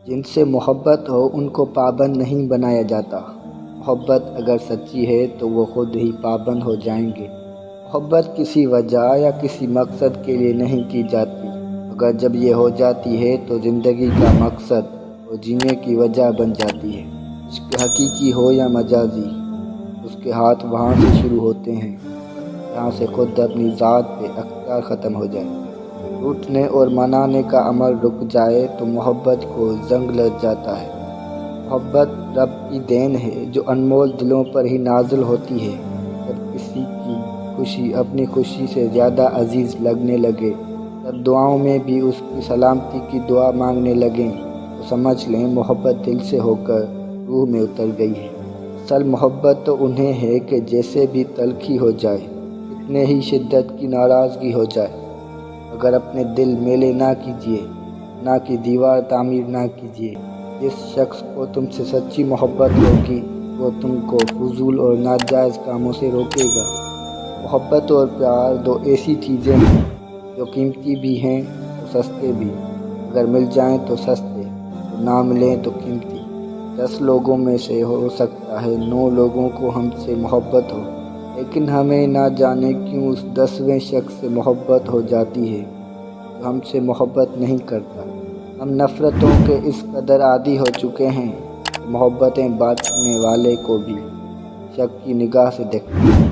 جن سے محبت ہو ان کو پابند نہیں بنایا جاتا۔ محبت اگر سچی ہے تو وہ خود ہی پابند ہو جائیں گے۔ محبت کسی وجہ یا کسی مقصد کے لیے نہیں کی جاتی، مگر جب یہ ہو جاتی ہے تو زندگی کا مقصد اور جینے کی وجہ بن جاتی ہے۔ عشق حقیقی ہو یا مجازی، اس کے ہاتھ وہاں سے شروع ہوتے ہیں جہاں سے خود اپنی ذات پہ اختیار ختم ہو جائے۔ روٹھنے اور منانے کا عمل رک جائے تو محبت کو زنگ لگ جاتا ہے۔ محبت رب کی دین ہے جو انمول دلوں پر ہی نازل ہوتی ہے۔ جب کسی کی خوشی اپنی خوشی سے زیادہ عزیز لگنے لگے، جب دعاؤں میں بھی اس کی سلامتی کی دعا مانگنے لگیں تو سمجھ لیں محبت دل سے ہو کر روح میں اتر گئی ہے۔ اصل محبت تو انہیں ہے کہ جیسے بھی تلخی ہو جائے، کتنے ہی شدت کی ناراضگی ہو جائے، مگر اپنے دل میلے نہ کیجیے، گناہ کی دیوار تعمیر نہ کیجیے۔ جس شخص کو تم سے سچی محبت ہوگی وہ تم کو فضول اور ناجائز کاموں سے روکے گا۔ محبت اور پیار دو ایسی چیزیں ہیں جو قیمتی بھی ہیں اور سستے بھی۔ اگر مل جائیں تو سستے اور نہ ملیں تو قیمتی۔ 10 لوگوں میں سے ہو سکتا ہے 9 لوگوں کو ہم سے محبت ہو، لیکن ہمیں نہ جانے کیوں اس 10ویں شخص سے محبت ہو جاتی ہے جو ہم سے محبت نہیں کرتا۔ ہم نفرتوں کے اس قدر عادی ہو چکے ہیں کہ محبتیں بانٹنے والے کو بھی شک کی نگاہ سے دیکھتے ہیں۔